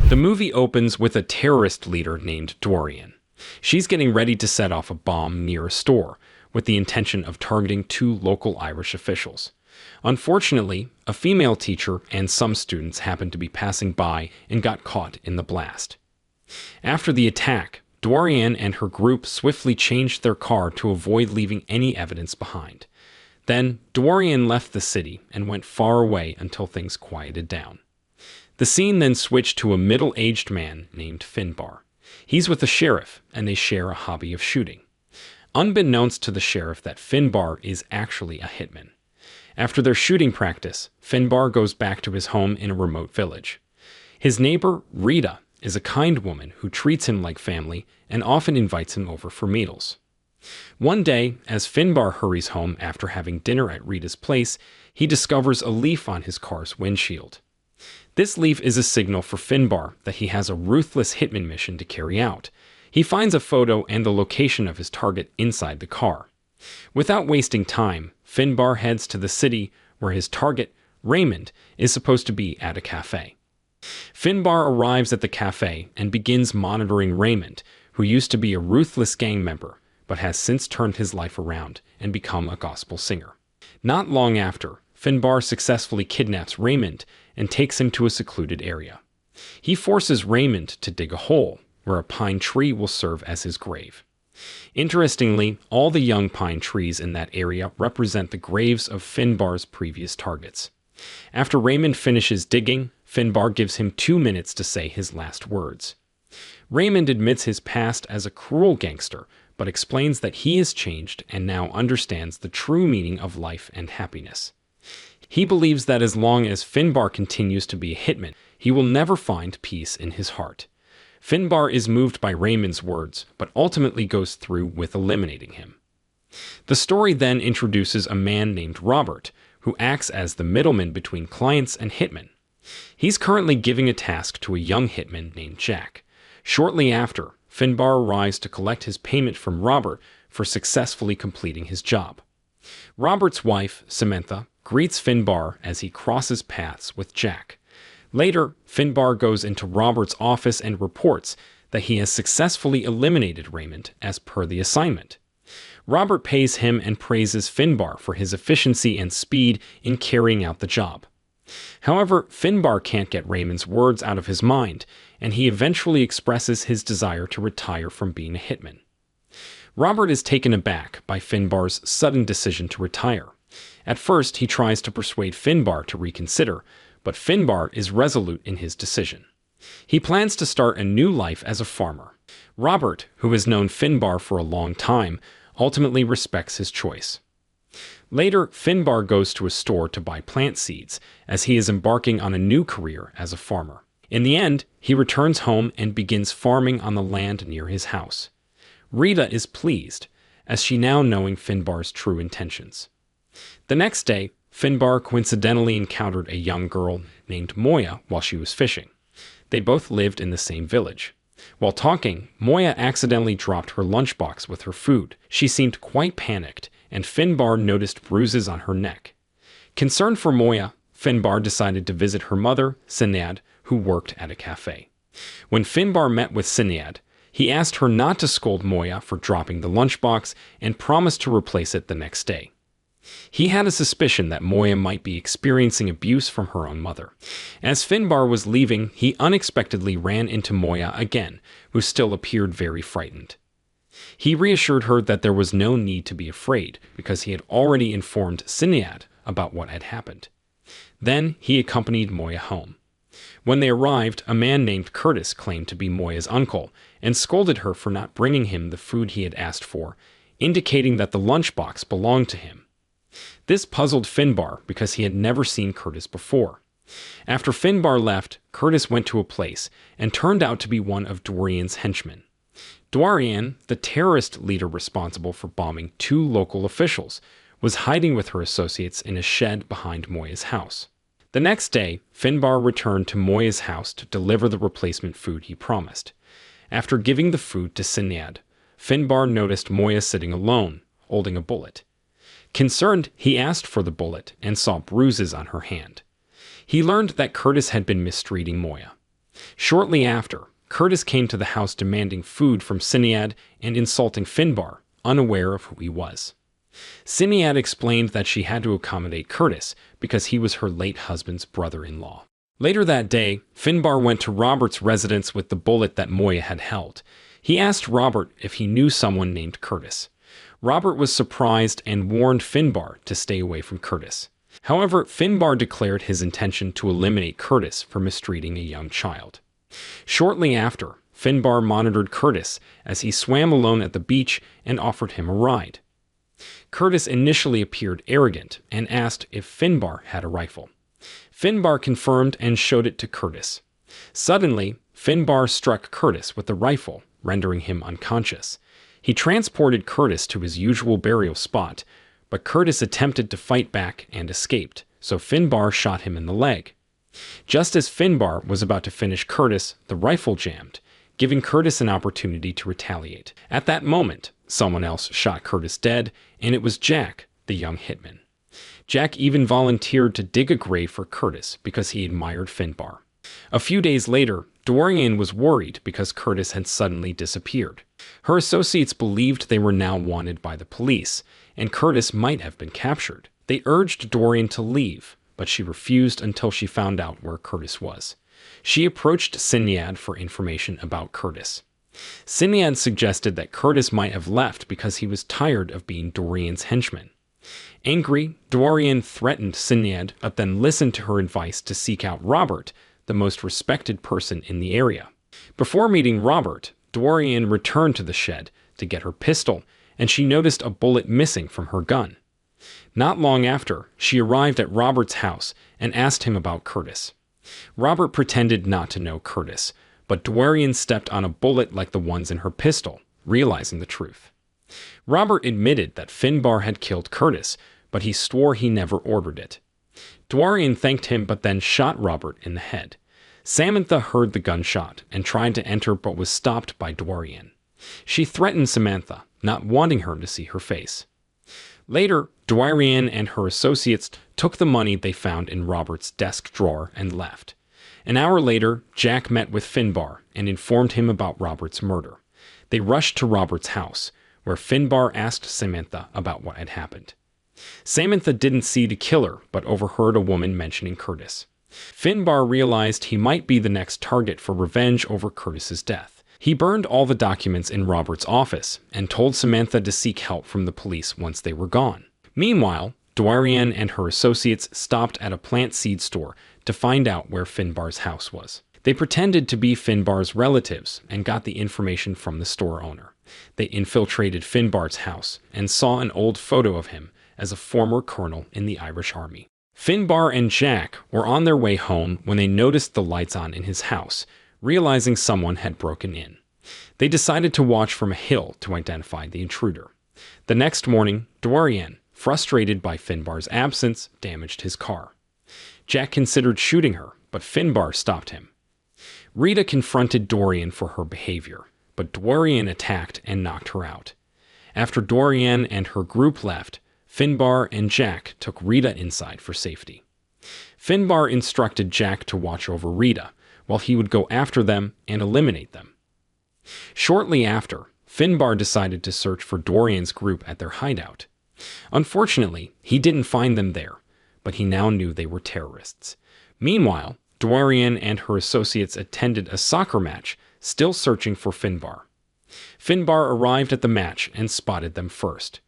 The movie opens with a terrorist leader named Dorian. She's getting ready to set off a bomb near a store, with the intention of targeting two local Irish officials. Unfortunately, a female teacher and some students happened to be passing by and got caught in the blast. After the attack, Dorian and her group swiftly changed their car to avoid leaving any evidence behind. Then, Dorian left the city and went far away until things quieted down. The scene then switched to a middle-aged man named Finbar. He's with the sheriff, and they share a hobby of shooting. Unbeknownst to the sheriff that Finbar is actually a hitman. After their shooting practice, Finbar goes back to his home in a remote village. His neighbor, Rita, is a kind woman who treats him like family and often invites him over for meals. One day, as Finbar hurries home after having dinner at Rita's place, he discovers a leaf on his car's windshield. This leaf is a signal for Finbar that he has a ruthless hitman mission to carry out. He finds a photo and the location of his target inside the car. Without wasting time, Finbar heads to the city where his target, Raymond, is supposed to be at a cafe. Finbar arrives at the cafe and begins monitoring Raymond, who used to be a ruthless gang member, but has since turned his life around and become a gospel singer. Not long after, Finbar successfully kidnaps Raymond and takes him to a secluded area. He forces Raymond to dig a hole, where a pine tree will serve as his grave. Interestingly, all the young pine trees in that area represent the graves of Finbar's previous targets. After Raymond finishes digging, Finbar gives him 2 minutes to say his last words. Raymond admits his past as a cruel gangster, but explains that he has changed and now understands the true meaning of life and happiness. He believes that as long as Finbar continues to be a hitman, he will never find peace in his heart. Finbar is moved by Raymond's words, but ultimately goes through with eliminating him. The story then introduces a man named Robert, who acts as the middleman between clients and hitmen. He's currently giving a task to a young hitman named Jack. Shortly after, Finbar arrives to collect his payment from Robert for successfully completing his job. Robert's wife, Samantha, greets Finbar as he crosses paths with Jack. Later, Finbar goes into Robert's office and reports that he has successfully eliminated Raymond as per the assignment. Robert pays him and praises Finbar for his efficiency and speed in carrying out the job. However, Finbar can't get Raymond's words out of his mind, and he eventually expresses his desire to retire from being a hitman. Robert is taken aback by Finbar's sudden decision to retire. At first, he tries to persuade Finbar to reconsider, but Finbar is resolute in his decision. He plans to start a new life as a farmer. Robert, who has known Finbar for a long time, ultimately respects his choice. Later, Finbar goes to a store to buy plant seeds, as he is embarking on a new career as a farmer. In the end, he returns home and begins farming on the land near his house. Rita is pleased, as she now knowing Finbar's true intentions. The next day, Finbar coincidentally encountered a young girl named Moya while she was fishing. They both lived in the same village. While talking, Moya accidentally dropped her lunchbox with her food. She seemed quite panicked, and Finbar noticed bruises on her neck. Concerned for Moya, Finbar decided to visit her mother, Sinead, who worked at a cafe. When Finbar met with Sinead, he asked her not to scold Moya for dropping the lunchbox and promised to replace it the next day. He had a suspicion that Moya might be experiencing abuse from her own mother. As Finbar was leaving, he unexpectedly ran into Moya again, who still appeared very frightened. He reassured her that there was no need to be afraid, because he had already informed Sinead about what had happened. Then he accompanied Moya home. When they arrived, a man named Curtis claimed to be Moya's uncle, and scolded her for not bringing him the food he had asked for, indicating that the lunchbox belonged to him. This puzzled Finbar because he had never seen Curtis before. After Finbar left, Curtis went to a place and turned out to be one of Dorian's henchmen. Dorian, the terrorist leader responsible for bombing 2 local officials, was hiding with her associates in a shed behind Moya's house. The next day, Finbar returned to Moya's house to deliver the replacement food he promised. After giving the food to Sinead, Finbar noticed Moya sitting alone, holding a bullet. Concerned, he asked for the bullet and saw bruises on her hand. He learned that Curtis had been mistreating Moya. Shortly after, Curtis came to the house demanding food from Sinead and insulting Finbar, unaware of who he was. Sinead explained that she had to accommodate Curtis because he was her late husband's brother-in-law. Later that day, Finbar went to Robert's residence with the bullet that Moya had held. He asked Robert if he knew someone named Curtis. Robert was surprised and warned Finbar to stay away from Curtis. However, Finbar declared his intention to eliminate Curtis for mistreating a young child. Shortly after, Finbar monitored Curtis as he swam alone at the beach and offered him a ride. Curtis initially appeared arrogant and asked if Finbar had a rifle. Finbar confirmed and showed it to Curtis. Suddenly, Finbar struck Curtis with the rifle, rendering him unconscious. He transported Curtis to his usual burial spot, but Curtis attempted to fight back and escaped, so Finbar shot him in the leg. Just as Finbar was about to finish Curtis, the rifle jammed, giving Curtis an opportunity to retaliate. At that moment, someone else shot Curtis dead, and it was Jack, the young hitman. Jack even volunteered to dig a grave for Curtis because he admired Finbar. A few days later, Dorian was worried because Curtis had suddenly disappeared. Her associates believed they were now wanted by the police, and Curtis might have been captured. They urged Dorian to leave, but she refused until she found out where Curtis was. She approached Sinead for information about Curtis. Sinead suggested that Curtis might have left because he was tired of being Dorian's henchman. Angry, Dorian threatened Sinead, but then listened to her advice to seek out Robert, the most respected person in the area. Before meeting Robert, Dorian returned to the shed to get her pistol, and she noticed a bullet missing from her gun. Not long after, she arrived at Robert's house and asked him about Curtis. Robert pretended not to know Curtis, but Dorian stepped on a bullet like the ones in her pistol, realizing the truth. Robert admitted that Finbar had killed Curtis, but he swore he never ordered it. Dorian thanked him but then shot Robert in the head. Samantha heard the gunshot and tried to enter but was stopped by Dorian. She threatened Samantha, not wanting her to see her face. Later, Dorian and her associates took the money they found in Robert's desk drawer and left. An hour later, Jack met with Finbar and informed him about Robert's murder. They rushed to Robert's house, where Finbar asked Samantha about what had happened. Samantha didn't see the killer, but overheard a woman mentioning Curtis. Finbar realized he might be the next target for revenge over Curtis's death. He burned all the documents in Robert's office and told Samantha to seek help from the police once they were gone. Meanwhile, Dorian and her associates stopped at a plant seed store to find out where Finbar's house was. They pretended to be Finbar's relatives and got the information from the store owner. They infiltrated Finbar's house and saw an old photo of him as a former colonel in the Irish Army. Finbar and Jack were on their way home when they noticed the lights on in his house, realizing someone had broken in. They decided to watch from a hill to identify the intruder. The next morning, Dorian, frustrated by Finbar's absence, damaged his car. Jack considered shooting her, but Finbar stopped him. Rita confronted Dorian for her behavior, but Dorian attacked and knocked her out. After Dorian and her group left, Finbar and Jack took Rita inside for safety. Finbar instructed Jack to watch over Rita, while he would go after them and eliminate them. Shortly after, Finbar decided to search for Dorian's group at their hideout. Unfortunately, he didn't find them there, but he now knew they were terrorists. Meanwhile, Dorian and her associates attended a soccer match, still searching for Finbar. Finbar arrived at the match and spotted them first.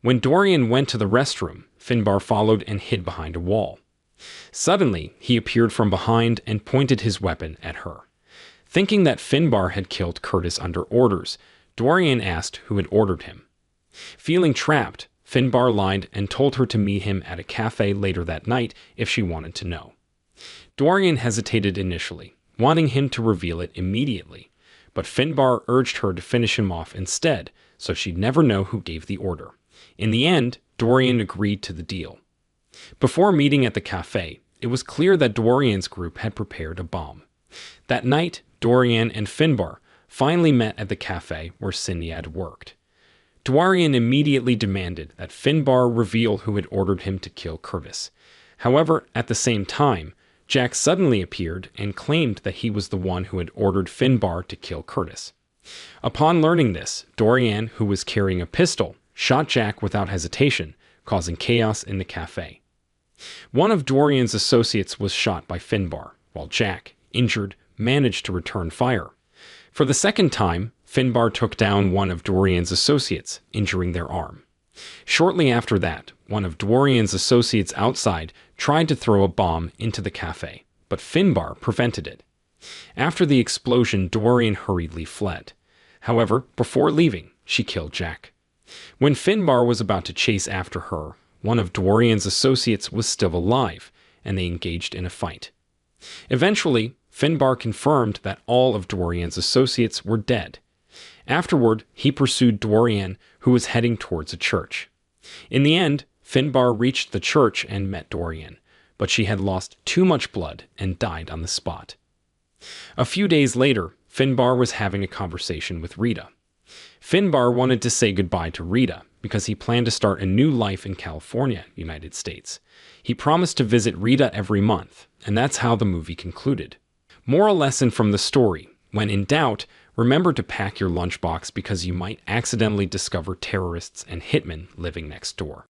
When Dorian went to the restroom, Finbar followed and hid behind a wall. Suddenly, he appeared from behind and pointed his weapon at her. Thinking that Finbar had killed Curtis under orders, Dorian asked who had ordered him. Feeling trapped, Finbar lied and told her to meet him at a cafe later that night if she wanted to know. Dorian hesitated initially, wanting him to reveal it immediately, but Finbar urged her to finish him off instead, so she'd never know who gave the order. In the end, Dorian agreed to the deal. Before meeting at the cafe, it was clear that Dorian's group had prepared a bomb. That night, Dorian and Finbar finally met at the cafe where Sinead worked. Dorian immediately demanded that Finbar reveal who had ordered him to kill Curtis. However, at the same time, Jack suddenly appeared and claimed that he was the one who had ordered Finbar to kill Curtis. Upon learning this, Dorian, who was carrying a pistol, shot Jack without hesitation, causing chaos in the cafe. One of Dorian's associates was shot by Finbar, while Jack, injured, managed to return fire. For the second time, Finbar took down one of Dorian's associates, injuring their arm. Shortly after that, one of Dorian's associates outside tried to throw a bomb into the cafe, but Finbar prevented it. After the explosion, Dorian hurriedly fled. However, before leaving, she killed Jack. When Finbar was about to chase after her, one of Dorian's associates was still alive, and they engaged in a fight. Eventually, Finbar confirmed that all of Dorian's associates were dead. Afterward, he pursued Dorian, who was heading towards a church. In the end, Finbar reached the church and met Dorian, but she had lost too much blood and died on the spot. A few days later, Finbar was having a conversation with Rita. Finbar wanted to say goodbye to Rita because he planned to start a new life in California, United States. He promised to visit Rita every month, and that's how the movie concluded. Moral lesson from the story: when in doubt, remember to pack your lunchbox because you might accidentally discover terrorists and hitmen living next door.